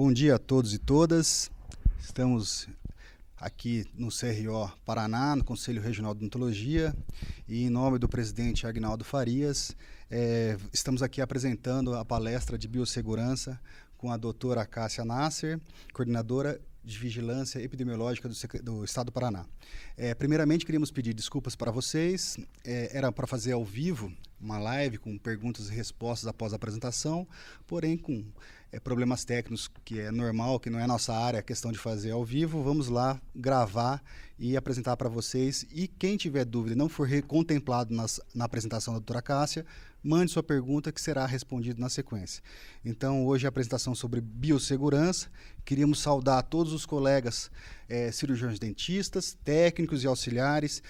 Bom dia a todos e todas. Estamos aqui no CRO Paraná, no Conselho Regional de Odontologia, e em nome do presidente Agnaldo Farias, estamos aqui apresentando a palestra de biossegurança com a doutora Cássia Nasser, coordenadora de Vigilância Epidemiológica do Estado do Paraná. Primeiramente, queríamos pedir desculpas para vocês. Era para fazer ao vivo uma live com perguntas e respostas após a apresentação, porém com problemas técnicos, que é normal, que não é nossa área, a questão de fazer ao vivo. Vamos lá gravar e apresentar para vocês. E quem tiver dúvida e não for contemplado na apresentação da doutora Cássia, mande sua pergunta que será respondida na sequência. Então, hoje a apresentação sobre biossegurança. Queríamos saudar todos os colegas cirurgiões dentistas, técnicos e auxiliares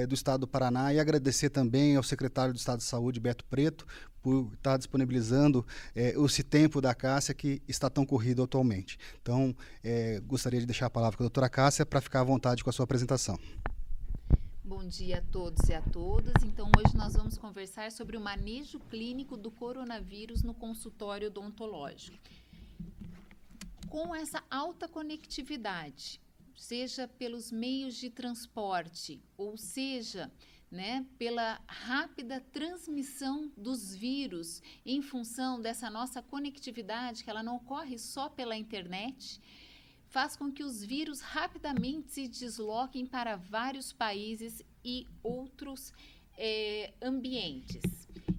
do Estado do Paraná e agradecer também ao secretário do Estado de Saúde, Beto Preto, por estar disponibilizando esse tempo da Cássia que está tão corrido atualmente. Então, gostaria de deixar a palavra com a doutora Cássia para ficar à vontade com a sua apresentação. Bom dia a todos e a todas. Então, hoje nós vamos conversar sobre o manejo clínico do coronavírus no consultório odontológico. Com essa alta conectividade, seja pelos meios de transporte, ou seja, pela rápida transmissão dos vírus em função dessa nossa conectividade, que ela não ocorre só pela internet, faz com que os vírus rapidamente se desloquem para vários países e outros ambientes.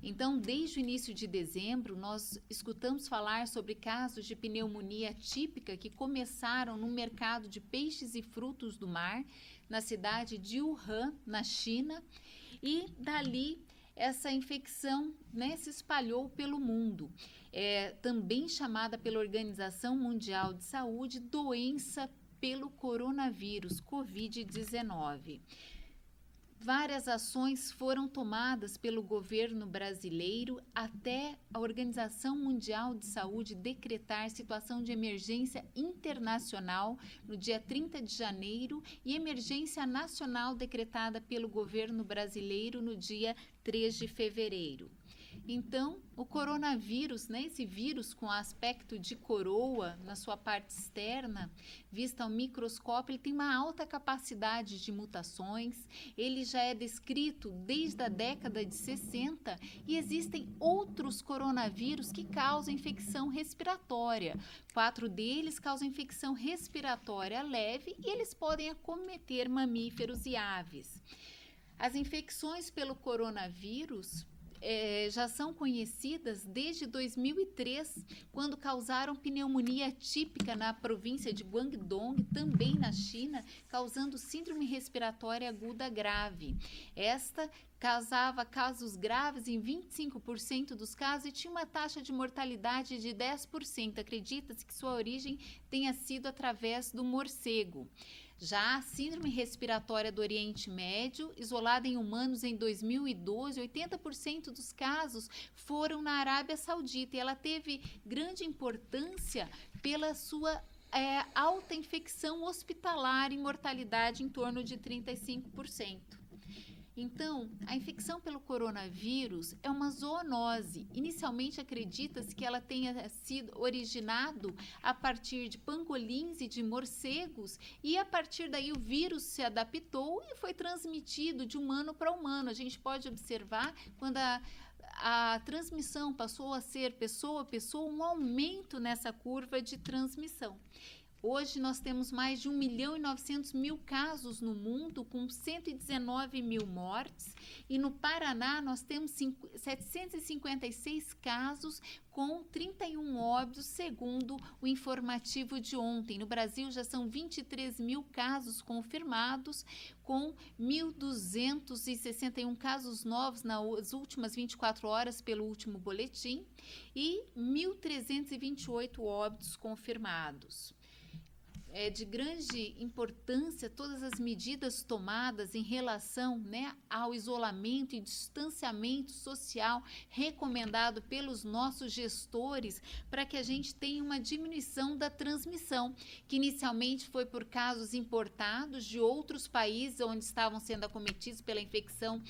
Então, desde o início de dezembro, nós escutamos falar sobre casos de pneumonia atípica que começaram no mercado de peixes e frutos do mar, na cidade de Wuhan, na China, e dali essa infecção se espalhou pelo mundo. Também chamada pela Organização Mundial de Saúde, doença pelo coronavírus, Covid-19. Várias ações foram tomadas pelo governo brasileiro até a Organização Mundial de Saúde decretar situação de emergência internacional no dia 30 de janeiro e emergência nacional decretada pelo governo brasileiro no dia 3 de fevereiro. Então, o coronavírus, esse vírus com aspecto de coroa na sua parte externa, vista ao microscópio, ele tem uma alta capacidade de mutações, ele já é descrito desde a década de 60 e existem outros coronavírus que causam infecção respiratória. 4 deles causam infecção respiratória leve e eles podem acometer mamíferos e aves. As infecções pelo coronavírus já são conhecidas desde 2003, quando causaram pneumonia atípica na província de Guangdong, também na China, causando síndrome respiratória aguda grave. Esta causava casos graves em 25% dos casos e tinha uma taxa de mortalidade de 10%. Acredita-se que sua origem tenha sido através do morcego. Já a síndrome respiratória do Oriente Médio, isolada em humanos em 2012, 80% dos casos foram na Arábia Saudita e ela teve grande importância pela sua alta infecção hospitalar e mortalidade em torno de 35%. Então, a infecção pelo coronavírus é uma zoonose. Inicialmente, acredita-se que ela tenha sido originado a partir de pangolins e de morcegos, e a partir daí o vírus se adaptou e foi transmitido de humano para humano. A gente pode observar quando a transmissão passou a ser pessoa a pessoa, um aumento nessa curva de transmissão. Hoje nós temos mais de 1.900.000 casos no mundo, com 119 mil mortes, e no Paraná nós temos 756 casos com 31 óbitos, segundo o informativo de ontem. No Brasil já são 23 mil casos confirmados, com 1.261 casos novos nas últimas 24 horas pelo último boletim e 1.328 óbitos confirmados. É de grande importância todas as medidas tomadas em relação ao isolamento e distanciamento social recomendado pelos nossos gestores para que a gente tenha uma diminuição da transmissão, que inicialmente foi por casos importados de outros países onde estavam sendo acometidos pela infecção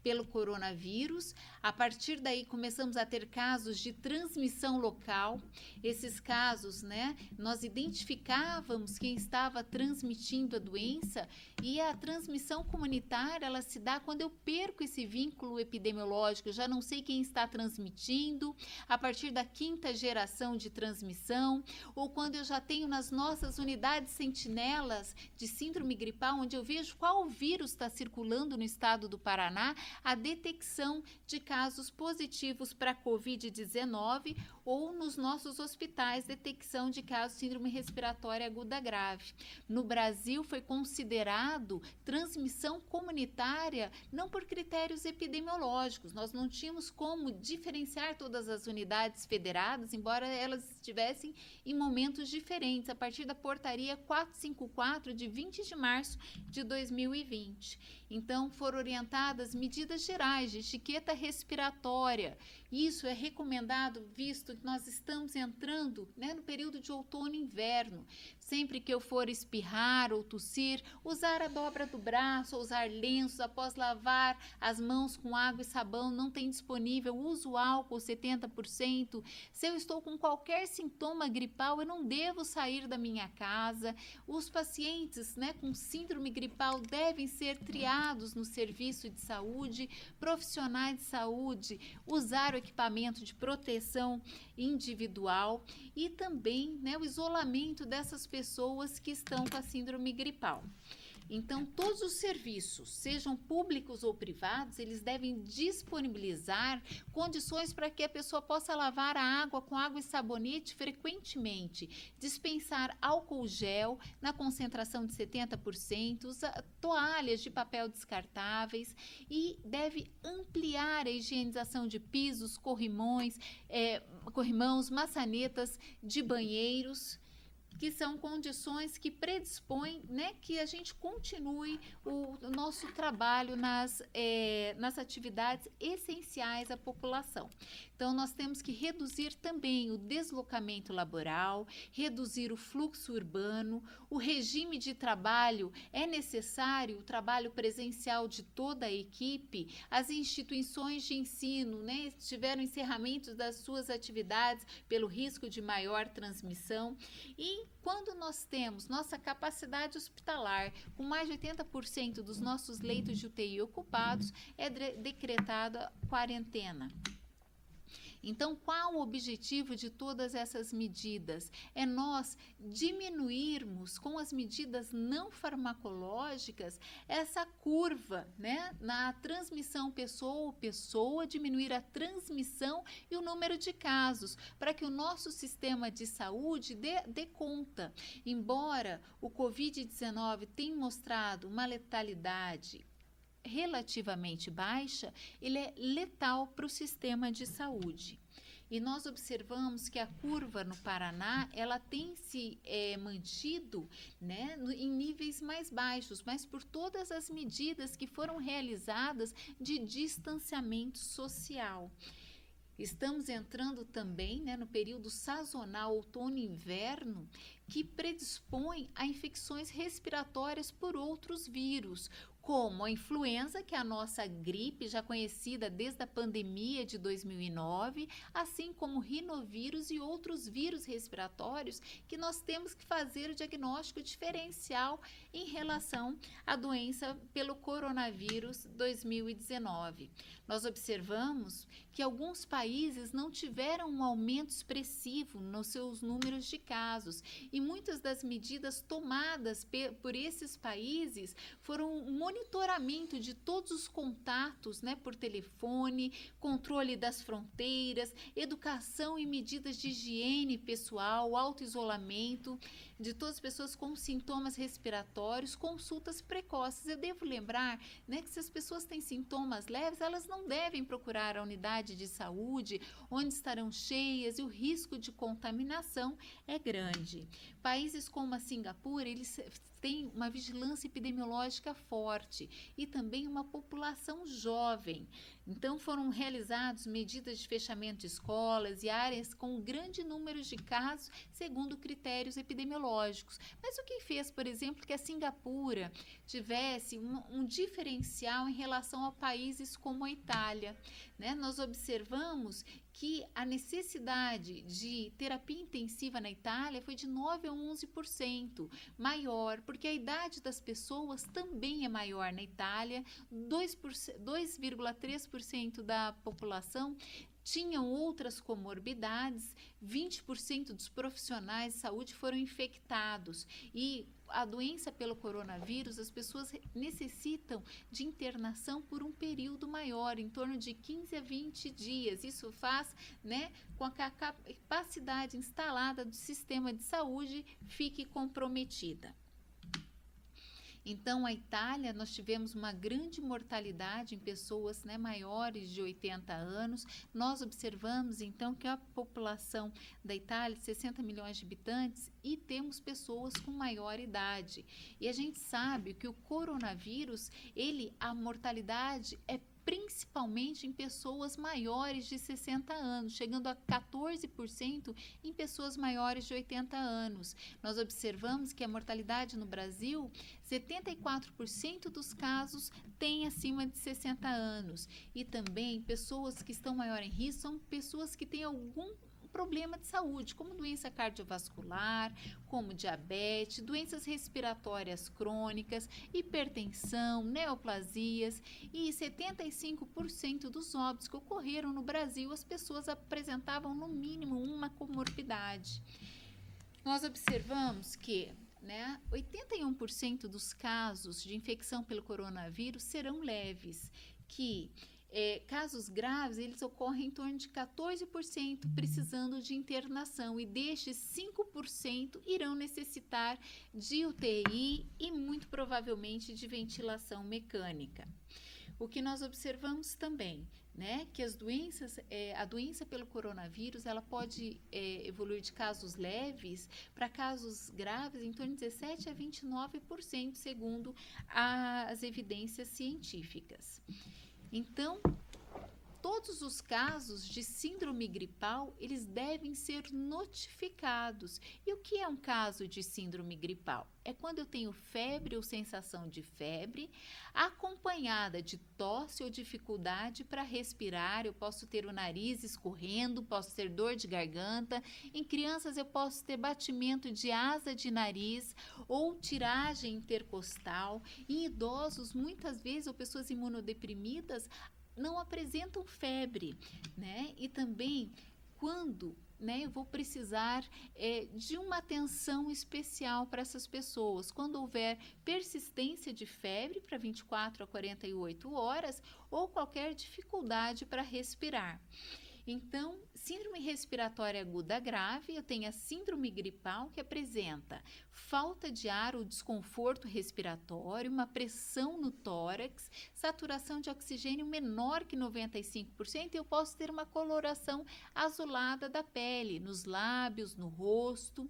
pelo coronavírus. A partir daí começamos a ter casos de transmissão local. Esses casos, né, nós identificávamos quem estava transmitindo a doença, e a transmissão comunitária, ela se dá quando eu perco esse vínculo epidemiológico, eu já não sei quem está transmitindo, a partir da 5ª geração de transmissão, ou quando eu já tenho nas nossas unidades sentinelas de síndrome gripal, onde eu vejo qual vírus está circulando no estado do Paraná, a detecção de casos positivos para Covid-19, ou nos nossos hospitais, detecção de casos de síndrome respiratória aguda grave. No Brasil, foi considerado transmissão comunitária não por critérios epidemiológicos. Nós não tínhamos como diferenciar todas as unidades federadas, embora elas estivessem em momentos diferentes, a partir da portaria 454 de 20 de março de 2020. Então, foram orientadas medidas gerais de etiqueta respiratória. Isso é recomendado, visto que nós estamos entrando, né, no período de outono e inverno. Sempre que eu for espirrar ou tossir, usar a dobra do braço, usar lenços após lavar as mãos com água e sabão, não tem disponível, uso álcool 70%. Se eu estou com qualquer sintoma gripal, eu não devo sair da minha casa. Os pacientes, né, com síndrome gripal devem ser triados no serviço de saúde, profissionais de saúde, usar o equipamento de proteção individual e também, né, o isolamento dessas pessoas que estão com a síndrome gripal. Então, todos os serviços, sejam públicos ou privados, eles devem disponibilizar condições para que a pessoa possa lavar a água com água e sabonete frequentemente, dispensar álcool gel na concentração de 70%, usar toalhas de papel descartáveis e deve ampliar a higienização de pisos, corrimões, maçanetas de banheiros, que são condições que predispõem, né, que a gente continue o nosso trabalho nas atividades essenciais à população. Então, nós temos que reduzir também o deslocamento laboral, reduzir o fluxo urbano, o regime de trabalho é necessário, o trabalho presencial de toda a equipe, as instituições de ensino, né, tiveram encerramento das suas atividades pelo risco de maior transmissão. E quando nós temos nossa capacidade hospitalar com mais de 80% dos nossos leitos de UTI ocupados, é decretada quarentena. Então, qual o objetivo de todas essas medidas? É nós diminuirmos, com as medidas não farmacológicas, essa curva, né, na transmissão pessoa, diminuir a transmissão e o número de casos, para que o nosso sistema de saúde dê conta. Embora o Covid-19 tenha mostrado uma letalidade relativamente baixa, ele é letal para o sistema de saúde. E nós observamos que a curva no Paraná, ela tem se mantido, né, em níveis mais baixos, mas por todas as medidas que foram realizadas de distanciamento social. Estamos entrando também, né, no período sazonal outono e inverno, que predispõe a infecções respiratórias por outros vírus, como a influenza, que é a nossa gripe, já conhecida desde a pandemia de 2009, assim como rinovírus e outros vírus respiratórios que nós temos que fazer o diagnóstico diferencial em relação à doença pelo coronavírus 2019. Nós observamos que alguns países não tiveram um aumento expressivo nos seus números de casos e muitas das medidas tomadas por esses países foram monitoramento de todos os contatos, né, por telefone, controle das fronteiras, educação e medidas de higiene pessoal, auto-isolamento de todas as pessoas com sintomas respiratórios, consultas precoces. Eu devo lembrar, né, que se as pessoas têm sintomas leves, elas não devem procurar a unidade de saúde, onde estarão cheias e o risco de contaminação é grande. Países como a Singapura, eles têm uma vigilância epidemiológica forte e também uma população jovem. Então, foram realizadas medidas de fechamento de escolas e áreas com grande número de casos, segundo critérios epidemiológicos. Mas o que fez, por exemplo, que a Singapura tivesse um diferencial em relação a países como a Itália, né? Nós observamos que a necessidade de terapia intensiva na Itália foi de 9 a 11% maior, porque a idade das pessoas também é maior na Itália, 2,3% da população tinham outras comorbidades, 20% dos profissionais de saúde foram infectados e a doença pelo coronavírus, as pessoas necessitam de internação por um período maior, em torno de 15 a 20 dias. Isso faz, né, com que a capacidade instalada do sistema de saúde fique comprometida. Então, a Itália, nós tivemos uma grande mortalidade em pessoas, né, maiores de 80 anos. Nós observamos, então, que a população da Itália, 60 milhões de habitantes, e temos pessoas com maior idade. E a gente sabe que o coronavírus, a mortalidade é principalmente em pessoas maiores de 60 anos, chegando a 14% em pessoas maiores de 80 anos. Nós observamos que a mortalidade no Brasil, 74% dos casos têm acima de 60 anos. E também pessoas que estão maior em risco são pessoas que têm algum problema de saúde, como doença cardiovascular, como diabetes, doenças respiratórias crônicas, hipertensão, neoplasias, e 75% dos óbitos que ocorreram no Brasil, as pessoas apresentavam no mínimo uma comorbidade. Nós observamos que 81% dos casos de infecção pelo coronavírus serão leves, que casos graves, eles ocorrem em torno de 14% precisando de internação e destes 5% irão necessitar de UTI e muito provavelmente de ventilação mecânica. O que nós observamos também, né, que as doenças, a doença pelo coronavírus, ela pode evoluir de casos leves para casos graves em torno de 17 a 29%, segundo as evidências científicas. Então, todos os casos de síndrome gripal, eles devem ser notificados. E o que é um caso de síndrome gripal? É quando eu tenho febre ou sensação de febre, acompanhada de tosse ou dificuldade para respirar. Eu posso ter o nariz escorrendo, posso ter dor de garganta. Em crianças, eu posso ter batimento de asa de nariz ou tiragem intercostal. Em idosos, muitas vezes, ou pessoas imunodeprimidas, não apresentam febre, né? E também quando, né, eu vou precisar de uma atenção especial para essas pessoas, quando houver persistência de febre para 24 a 48 horas ou qualquer dificuldade para respirar. Então, síndrome respiratória aguda grave, eu tenho a síndrome gripal, que apresenta falta de ar ou desconforto respiratório, uma pressão no tórax, saturação de oxigênio menor que 95%, e eu posso ter uma coloração azulada da pele, nos lábios, no rosto.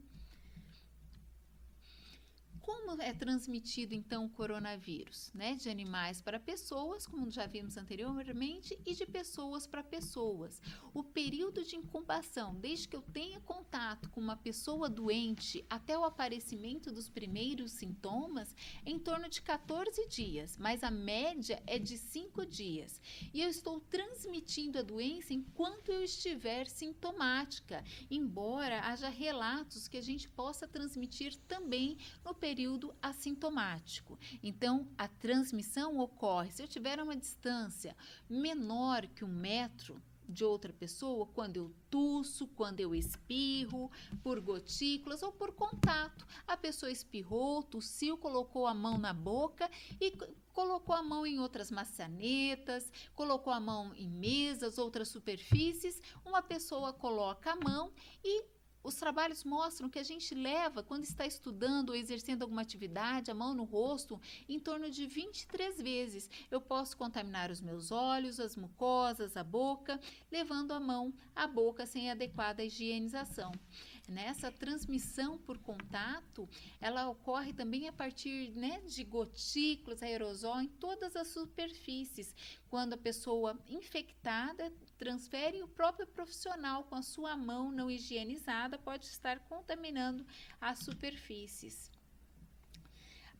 Como é transmitido, então, o coronavírus? Né? De animais para pessoas, como já vimos anteriormente, e de pessoas para pessoas. O período de incubação, desde que eu tenha contato com uma pessoa doente até o aparecimento dos primeiros sintomas, é em torno de 14 dias, mas a média é de 5 dias. E eu estou transmitindo a doença enquanto eu estiver sintomática, embora haja relatos que a gente possa transmitir também no período assintomático. Então, a transmissão ocorre se eu tiver uma distância menor que 1 metro de outra pessoa, quando eu tuço, quando eu espirro, por gotículas ou por contato. A pessoa espirrou, tossiu, colocou a mão na boca e colocou a mão em outras maçanetas, colocou a mão em mesas, outras superfícies. Uma pessoa coloca a mão e os trabalhos mostram que a gente leva, quando está estudando ou exercendo alguma atividade, a mão no rosto, em torno de 23 vezes. Eu posso contaminar os meus olhos, as mucosas, a boca, levando a mão à boca sem adequada higienização. Nessa transmissão por contato, ela ocorre também a partir, né, de gotículas, aerosol em todas as superfícies. Quando a pessoa infectada transfere, o próprio profissional com a sua mão não higienizada pode estar contaminando as superfícies.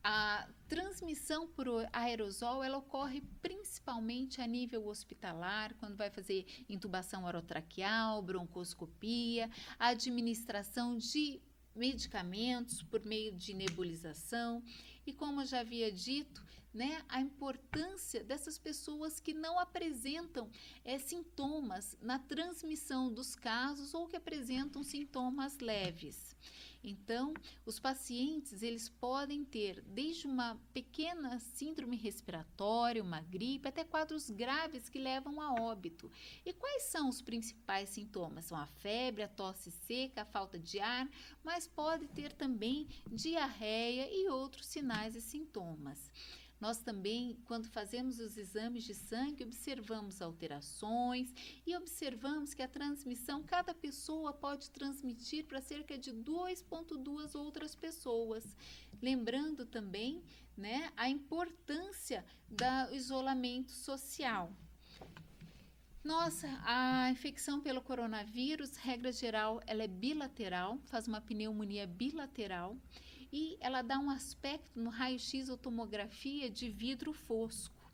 A transmissão por aerosol, ela ocorre principalmente a nível hospitalar, quando vai fazer intubação orotraqueal, broncoscopia, a administração de medicamentos por meio de nebulização. E como eu já havia dito, né, a importância dessas pessoas que não apresentam sintomas na transmissão dos casos ou que apresentam sintomas leves. Então, os pacientes, eles podem ter desde uma pequena síndrome respiratória, uma gripe, até quadros graves que levam a óbito. E quais são os principais sintomas? São a febre, a tosse seca, a falta de ar, mas pode ter também diarreia e outros sinais e sintomas. Nós também, quando fazemos os exames de sangue, observamos alterações e observamos que a transmissão, cada pessoa pode transmitir para cerca de 2,2 outras pessoas. Lembrando também, né, a importância do isolamento social. Nossa, a infecção pelo coronavírus, regra geral, ela é bilateral, faz uma pneumonia bilateral. E ela dá um aspecto no raio-x ou tomografia de vidro fosco.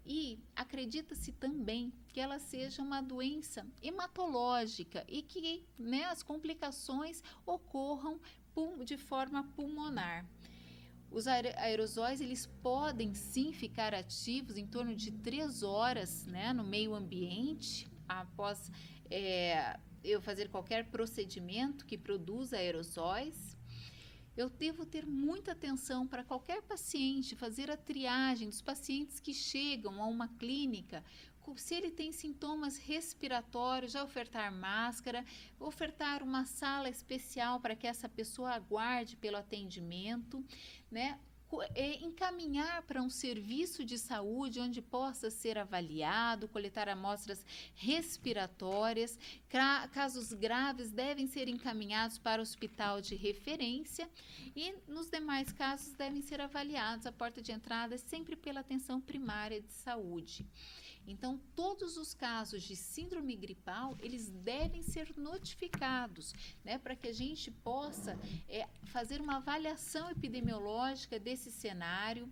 E acredita-se também que ela seja uma doença hematológica e que, né, as complicações ocorram de forma pulmonar. Os aerosóis, eles podem sim ficar ativos em torno de 3 horas, né, no meio ambiente, após eu fazer qualquer procedimento que produza aerosóis. Eu devo ter muita atenção para qualquer paciente, fazer a triagem dos pacientes que chegam a uma clínica. Se ele tem sintomas respiratórios, já ofertar máscara, ofertar uma sala especial para que essa pessoa aguarde pelo atendimento, né? Encaminhar para um serviço de saúde onde possa ser avaliado, coletar amostras respiratórias. Casos graves devem ser encaminhados para o hospital de referência e nos demais casos devem ser avaliados. A porta de entrada é sempre pela atenção primária de saúde. Então, todos os casos de síndrome gripal, eles devem ser notificados, né, para que a gente possa fazer uma avaliação epidemiológica desse cenário.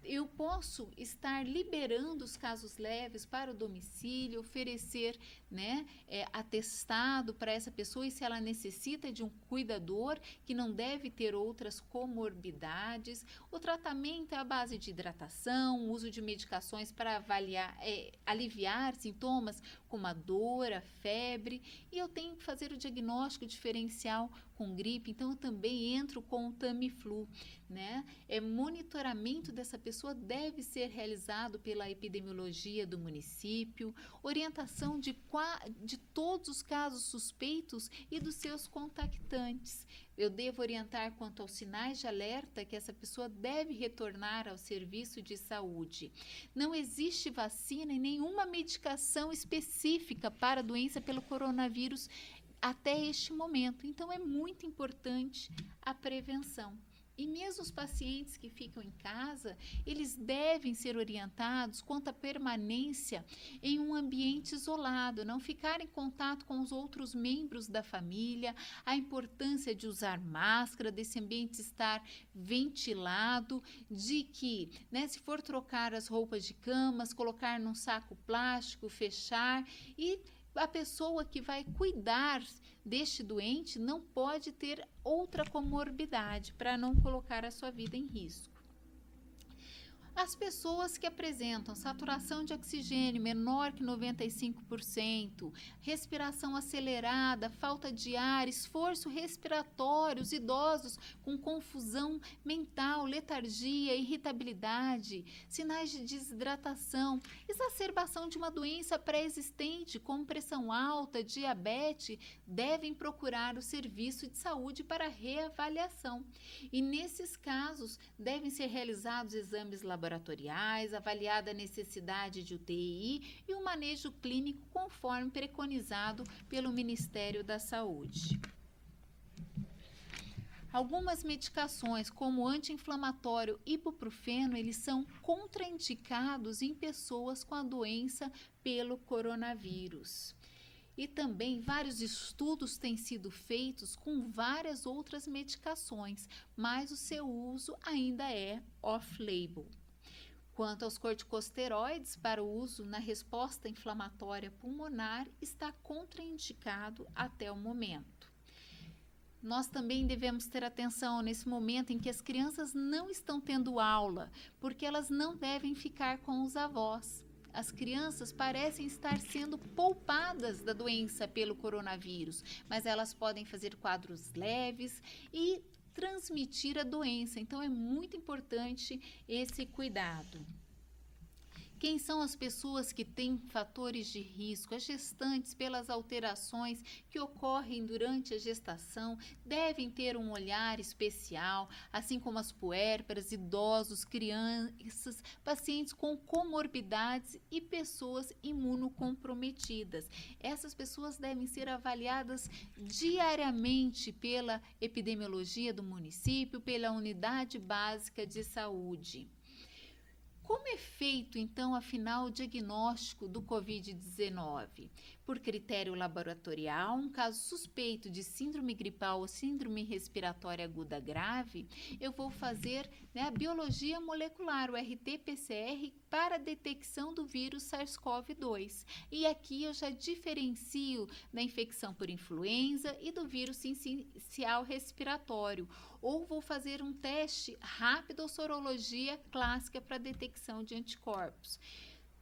Eu posso estar liberando os casos leves para o domicílio, oferecer, né, atestado para essa pessoa, e se ela necessita de um cuidador que não deve ter outras comorbidades. O tratamento é à base de hidratação, uso de medicações para aliviar sintomas como a dor, a febre, e eu tenho que fazer o diagnóstico diferencial com gripe, então eu também entro com o Tamiflu, né? Monitoramento dessa pessoa deve ser realizado pela epidemiologia do município, orientação de todos os casos suspeitos e dos seus contactantes. Eu devo orientar quanto aos sinais de alerta que essa pessoa deve retornar ao serviço de saúde. Não existe vacina e nenhuma medicação específica para a doença pelo coronavírus até este momento. Então, é muito importante a prevenção. E mesmo os pacientes que ficam em casa, eles devem ser orientados quanto à permanência em um ambiente isolado, não ficar em contato com os outros membros da família, a importância de usar máscara, desse ambiente estar ventilado, de que, né, se for trocar as roupas de camas, colocar num saco plástico, fechar, e a pessoa que vai cuidar deste doente não pode ter outra comorbidade para não colocar a sua vida em risco. As pessoas que apresentam saturação de oxigênio menor que 95%, respiração acelerada, falta de ar, esforço respiratório, os idosos com confusão mental, letargia, irritabilidade, sinais de desidratação, exacerbação de uma doença pré-existente como pressão alta, diabetes, devem procurar o serviço de saúde para reavaliação. E nesses casos devem ser realizados exames laboratoriais, avaliada a necessidade de UTI e o manejo clínico conforme preconizado pelo Ministério da Saúde. Algumas medicações, como o anti-inflamatório ibuprofeno, eles são contraindicados em pessoas com a doença pelo coronavírus. E também vários estudos têm sido feitos com várias outras medicações, mas o seu uso ainda é off-label. Quanto aos corticosteroides, para o uso na resposta inflamatória pulmonar, está contraindicado até o momento. Nós também devemos ter atenção nesse momento em que as crianças não estão tendo aula, porque elas não devem ficar com os avós. As crianças parecem estar sendo poupadas da doença pelo coronavírus, mas elas podem fazer quadros leves e transmitir a doença. Então, é muito importante esse cuidado. Quem são as pessoas que têm fatores de risco? As gestantes, pelas alterações que ocorrem durante a gestação, devem ter um olhar especial, assim como as puérperas, idosos, crianças, pacientes com comorbidades e pessoas imunocomprometidas. Essas pessoas devem ser avaliadas diariamente pela epidemiologia do município, pela unidade básica de saúde. Como é feito, então, afinal, o diagnóstico do Covid-19? Por critério laboratorial, um caso suspeito de síndrome gripal ou síndrome respiratória aguda grave, eu vou fazer a biologia molecular, o RT-PCR, para a detecção do vírus SARS-CoV-2. E aqui eu já diferencio da infecção por influenza e do vírus sincicial respiratório. Ou vou fazer um teste rápido ou sorologia clássica para detecção de anticorpos.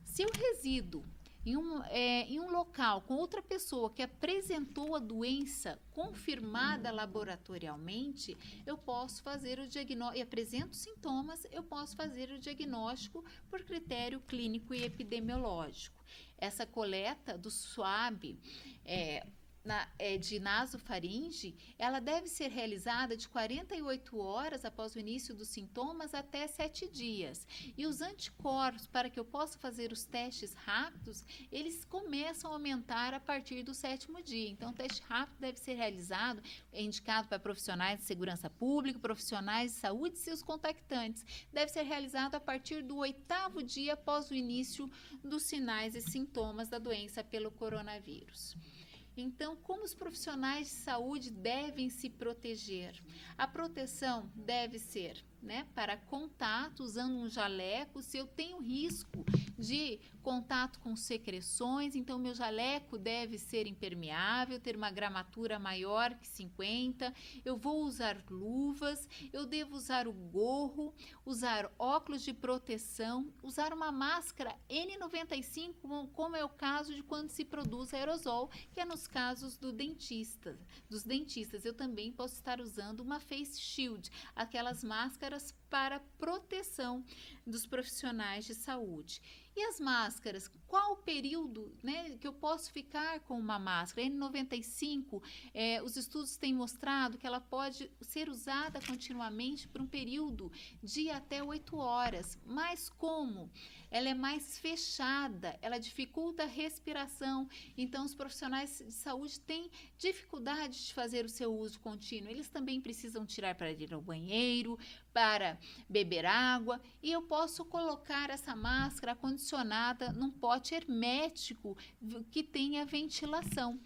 Se eu resido em um local com outra pessoa que apresentou a doença confirmada laboratorialmente, eu posso fazer o diagnóstico, e apresento sintomas, eu posso fazer o diagnóstico por critério clínico e epidemiológico. Essa coleta do SWAB de nasofaringe, ela deve ser realizada de 48 horas após o início dos sintomas até 7 dias. E os anticorpos, para que eu possa fazer os testes rápidos, eles começam a aumentar a partir do 7º dia. Então, o teste rápido deve ser realizado, é indicado para profissionais de segurança pública, profissionais de saúde e seus contactantes. Deve ser realizado a partir do 8º dia após o início dos sinais e sintomas da doença pelo coronavírus. Então, como os profissionais de saúde devem se proteger? A proteção deve ser, para contato, usando um jaleco. Se eu tenho risco de contato com secreções, então meu jaleco deve ser impermeável, ter uma gramatura maior que 50. Eu vou usar luvas, eu devo usar o gorro, usar óculos de proteção, usar uma máscara N95, como é o caso de quando se produz aerosol, que é nos casos dos dentistas. Eu também posso estar usando uma face shield, aquelas máscaras para proteção dos profissionais de saúde. E as máscaras? Qual o período que eu posso ficar com uma máscara? N95, os estudos têm mostrado que ela pode ser usada continuamente por um período de até 8 horas. Mas como? Ela é mais fechada, ela dificulta a respiração, então os profissionais de saúde têm dificuldade de fazer o seu uso contínuo. Eles também precisam tirar para ir ao banheiro, para beber água, e eu posso colocar essa máscara acondicionada num pote hermético que tenha ventilação.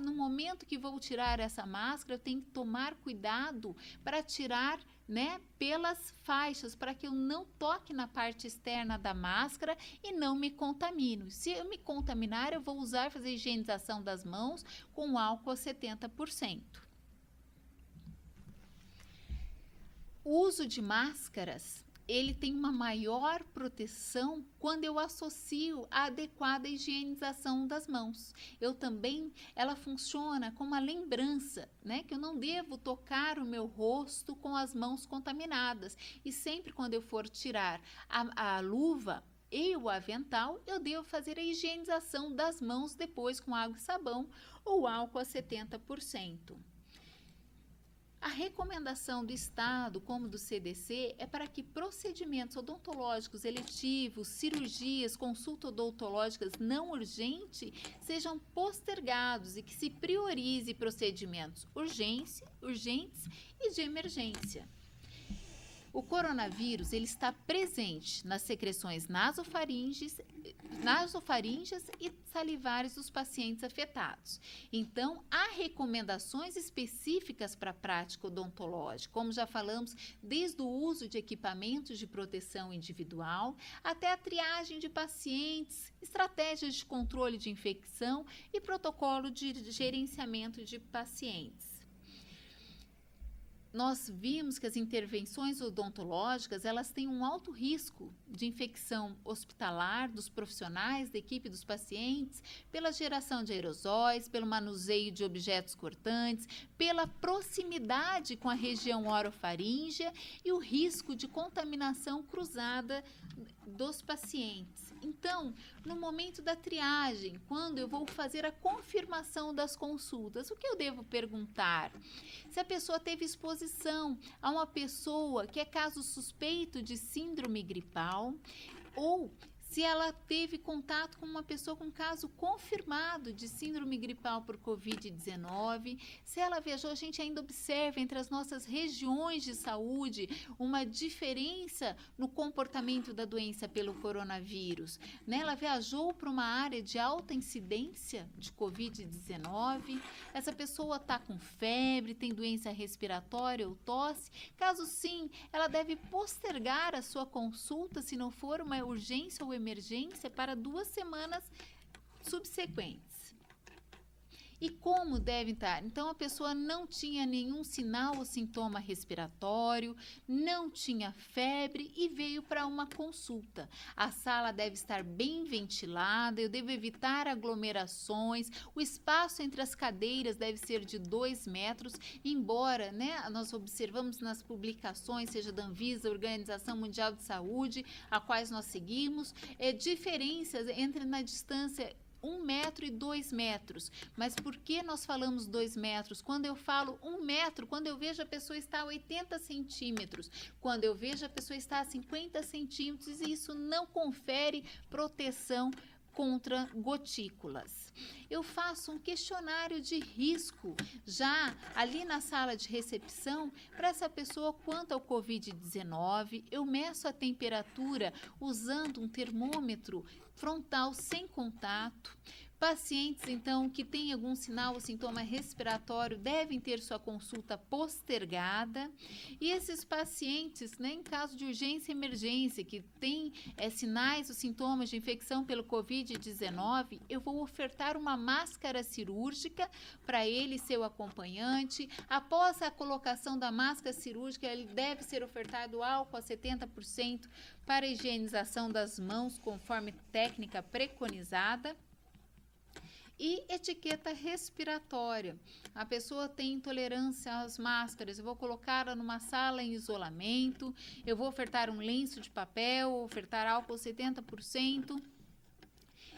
No momento que vou tirar essa máscara, eu tenho que tomar cuidado para tirar pelas faixas, para que eu não toque na parte externa da máscara e não me contamino. Se eu me contaminar, eu vou fazer higienização das mãos com álcool a 70%. O uso de máscaras, ele tem uma maior proteção quando eu associo a adequada higienização das mãos. Ela funciona como uma lembrança, que eu não devo tocar o meu rosto com as mãos contaminadas. E sempre quando eu for tirar a luva e o avental, eu devo fazer a higienização das mãos depois com água e sabão ou álcool a 70%. A recomendação do Estado, como do CDC, é para que procedimentos odontológicos eletivos, cirurgias, consultas odontológicas não urgentes sejam postergados e que se priorize procedimentos urgentes e de emergência. O coronavírus ele está presente nas secreções nasofaríngeas e salivares dos pacientes afetados. Então, há recomendações específicas para a prática odontológica, como já falamos, desde o uso de equipamentos de proteção individual até a triagem de pacientes, estratégias de controle de infecção e protocolo de gerenciamento de pacientes. Nós vimos que as intervenções odontológicas, elas têm um alto risco de infecção hospitalar dos profissionais, da equipe dos pacientes, pela geração de aerosóis, pelo manuseio de objetos cortantes, pela proximidade com a região orofaríngea e o risco de contaminação cruzada dos pacientes. Então, no momento da triagem, quando eu vou fazer a confirmação das consultas, o que eu devo perguntar? Se a pessoa teve exposição a uma pessoa que é caso suspeito de síndrome gripal ou se ela teve contato com uma pessoa com caso confirmado de síndrome gripal por Covid-19, se ela viajou, a gente ainda observa entre as nossas regiões de saúde uma diferença no comportamento da doença pelo coronavírus. Né? Ela viajou para uma área de alta incidência de Covid-19, essa pessoa está com febre, tem doença respiratória ou tosse, caso sim, ela deve postergar a sua consulta se não for uma urgência ou emergência para 2 semanas subsequentes. E como deve estar? Então, a pessoa não tinha nenhum sinal ou sintoma respiratório, não tinha febre e veio para uma consulta. A sala deve estar bem ventilada, eu devo evitar aglomerações, o espaço entre as cadeiras deve ser de 2 metros, embora, né, nós observamos nas publicações, seja da Anvisa, Organização Mundial de Saúde, a quais nós seguimos, diferenças entre na distância 1 metro e 2 metros. Mas por que nós falamos 2 metros? Quando eu falo 1 metro, quando eu vejo a pessoa está a 80 centímetros, quando eu vejo a pessoa está a 50 centímetros, e isso não confere proteção contra gotículas. Eu faço um questionário de risco já ali na sala de recepção para essa pessoa quanto ao Covid-19. Eu meço a temperatura usando um termômetro frontal sem contato. Pacientes, então, que têm algum sinal ou sintoma respiratório devem ter sua consulta postergada. E esses pacientes, né, em caso de urgência e emergência, que têm sinais ou sintomas de infecção pelo Covid-19, eu vou ofertar uma máscara cirúrgica para ele e seu acompanhante. Após a colocação da máscara cirúrgica, ele deve ser ofertado álcool a 70% para a higienização das mãos, conforme técnica preconizada. E etiqueta respiratória. A pessoa tem intolerância às máscaras, eu vou colocá-la numa sala em isolamento, eu vou ofertar um lenço de papel, ofertar álcool 70%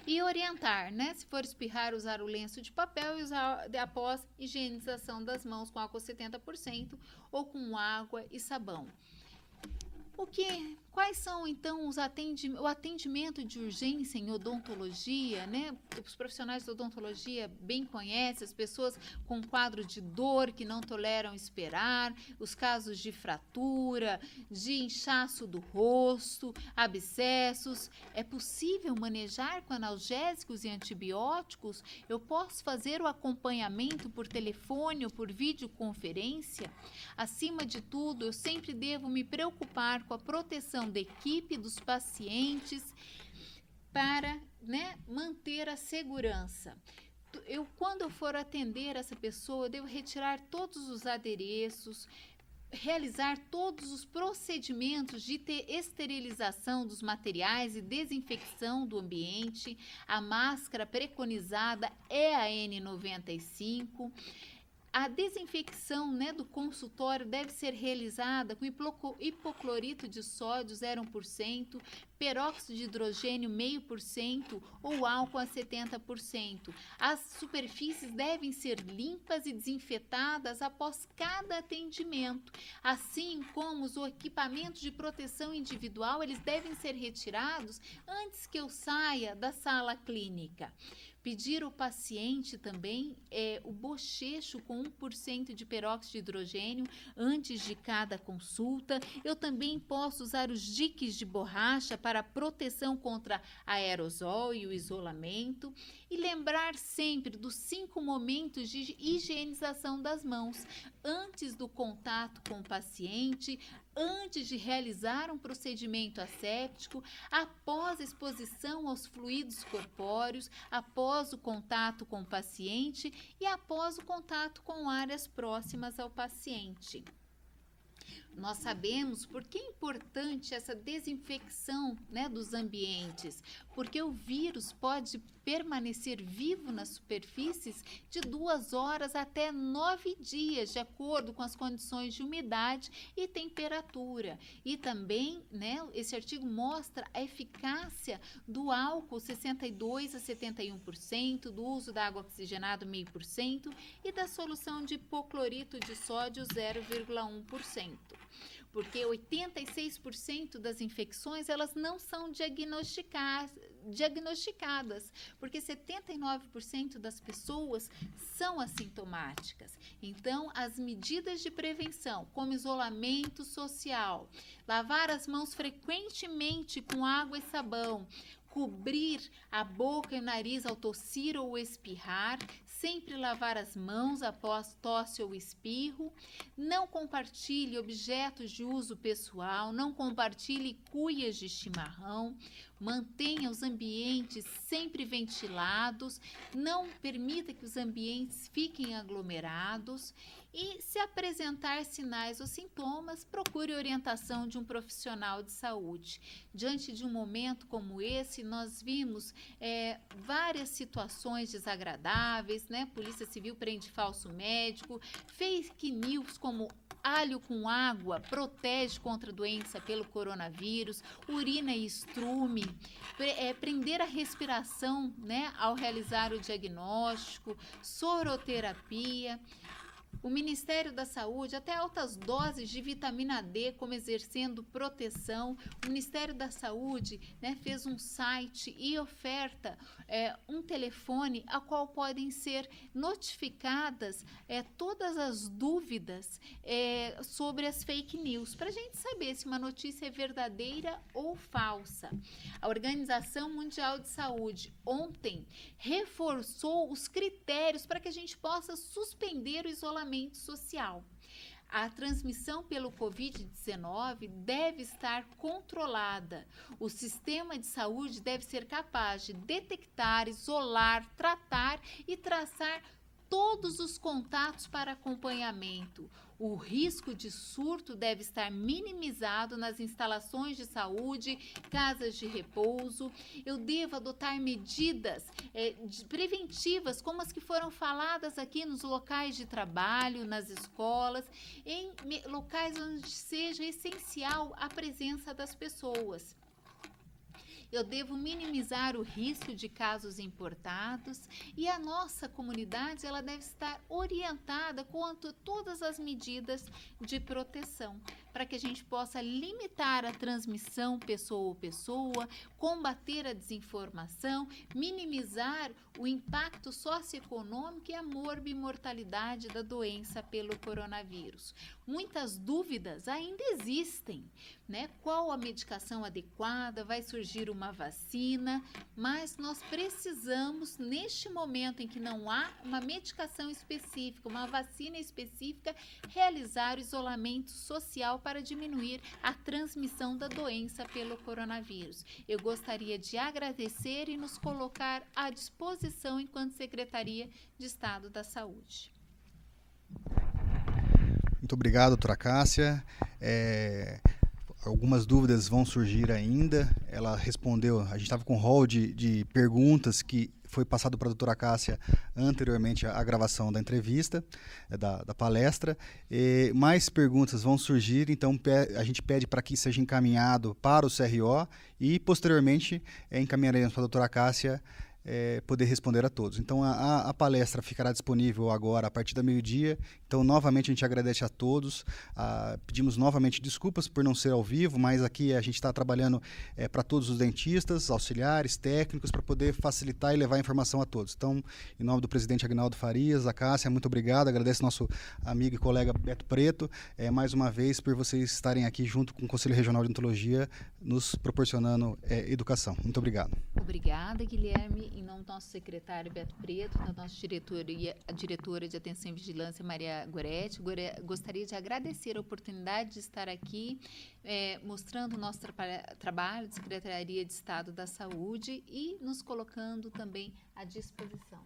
e orientar, né? Se for espirrar, usar o lenço de papel e usar após higienização das mãos com álcool 70% ou com água e sabão. Quais são, então, o atendimento de urgência em odontologia, né? Os profissionais de odontologia bem conhecem, as pessoas com quadro de dor que não toleram esperar, os casos de fratura, de inchaço do rosto, abscessos. É possível manejar com analgésicos e antibióticos? Eu posso fazer o acompanhamento por telefone ou por videoconferência? Acima de tudo, eu sempre devo me preocupar com a proteção da equipe, dos pacientes, para, né, manter a segurança. Quando eu for atender essa pessoa, eu devo retirar todos os adereços, realizar todos os procedimentos de esterilização dos materiais e desinfecção do ambiente. A máscara preconizada é a N95. A desinfecção, né, do consultório deve ser realizada com hipoclorito de sódio 0,1%, peróxido de hidrogênio 0,5% ou álcool a 70%. As superfícies devem ser limpas e desinfetadas após cada atendimento, assim como os equipamentos de proteção individual, eles devem ser retirados antes que eu saia da sala clínica. Pedir ao paciente também o bochecho com 1% de peróxido de hidrogênio antes de cada consulta. Eu também posso usar os diques de borracha para proteção contra aerosol e o isolamento. E lembrar sempre dos 5 momentos de higienização das mãos, antes do contato com o paciente, antes de realizar um procedimento asséptico, após a exposição aos fluidos corpóreos, após o contato com o paciente e após o contato com áreas próximas ao paciente. Nós sabemos por que é importante essa desinfecção, né, dos ambientes, porque o vírus pode permanecer vivo nas superfícies de 2 horas até 9 dias, de acordo com as condições de umidade e temperatura. E também, né, esse artigo mostra a eficácia do álcool 62% a 71%, do uso da água oxigenada 0,5% e da solução de hipoclorito de sódio 0,1%. Porque 86% das infecções elas não são diagnosticadas, porque 79% das pessoas são assintomáticas. Então, as medidas de prevenção, como isolamento social, lavar as mãos frequentemente com água e sabão, cobrir a boca e o nariz ao tossir ou espirrar, sempre lavar as mãos após tosse ou espirro, não compartilhe objetos de uso pessoal, não compartilhe cuias de chimarrão, mantenha os ambientes sempre ventilados, não permita que os ambientes fiquem aglomerados e, se apresentar sinais ou sintomas, procure orientação de um profissional de saúde. Diante de um momento como esse, nós vimos várias situações desagradáveis, né? Polícia Civil prende falso médico, fake news como alho com água protege contra a doença pelo coronavírus, urina e estrume, prender a respiração, né, ao realizar o diagnóstico, soroterapia. O Ministério da Saúde, até altas doses de vitamina D como exercendo proteção. O Ministério da Saúde, né, fez um site e oferta um telefone a qual podem ser notificadas todas as dúvidas sobre as fake news, para a gente saber se uma notícia é verdadeira ou falsa. A Organização Mundial de Saúde ontem reforçou os critérios para que a gente possa suspender o isolamento social. A transmissão pelo Covid-19 deve estar controlada. O sistema de saúde deve ser capaz de detectar, isolar, tratar e traçar todos os contatos para acompanhamento. O risco de surto deve estar minimizado nas instalações de saúde, casas de repouso. Eu devo adotar medidas preventivas, como as que foram faladas aqui nos locais de trabalho, nas escolas, em locais onde seja essencial a presença das pessoas. Eu devo minimizar o risco de casos importados e a nossa comunidade ela deve estar orientada quanto a todas as medidas de proteção, para que a gente possa limitar a transmissão pessoa a pessoa, combater a desinformação, minimizar o impacto socioeconômico e a morbimortalidade da doença pelo coronavírus. Muitas dúvidas ainda existem, né? Qual a medicação adequada? Vai surgir uma vacina? Mas nós precisamos, neste momento em que não há uma medicação específica, uma vacina específica, realizar o isolamento social para diminuir a transmissão da doença pelo coronavírus. Eu gostaria de agradecer e nos colocar à disposição enquanto Secretaria de Estado da Saúde. Muito obrigado, doutora Cássia. Algumas dúvidas vão surgir ainda. Ela respondeu, a gente estava com um rol de perguntas que foi passado para a doutora Cássia anteriormente a gravação da entrevista, da palestra. Mais perguntas vão surgir, então a gente pede para que seja encaminhado para o CRO e, posteriormente, encaminharemos para a doutora Cássia poder responder a todos. Então, a palestra ficará disponível agora a partir da meio-dia. Então, novamente, a gente agradece a todos. Pedimos novamente desculpas por não ser ao vivo, mas aqui a gente está trabalhando para todos os dentistas, auxiliares, técnicos, para poder facilitar e levar a informação a todos. Então, em nome do presidente Aguinaldo Farias, a Cássia, muito obrigado. Agradeço nosso amigo e colega Beto Preto, mais uma vez, por vocês estarem aqui junto com o Conselho Regional de Odontologia, nos proporcionando educação. Muito obrigado. Obrigada, Guilherme. Em nome do nosso secretário Beto Preto, da nossa diretora de Atenção e Vigilância, Maria Goretti, gostaria de agradecer a oportunidade de estar aqui mostrando o nosso trabalho de Secretaria de Estado da Saúde e nos colocando também à disposição.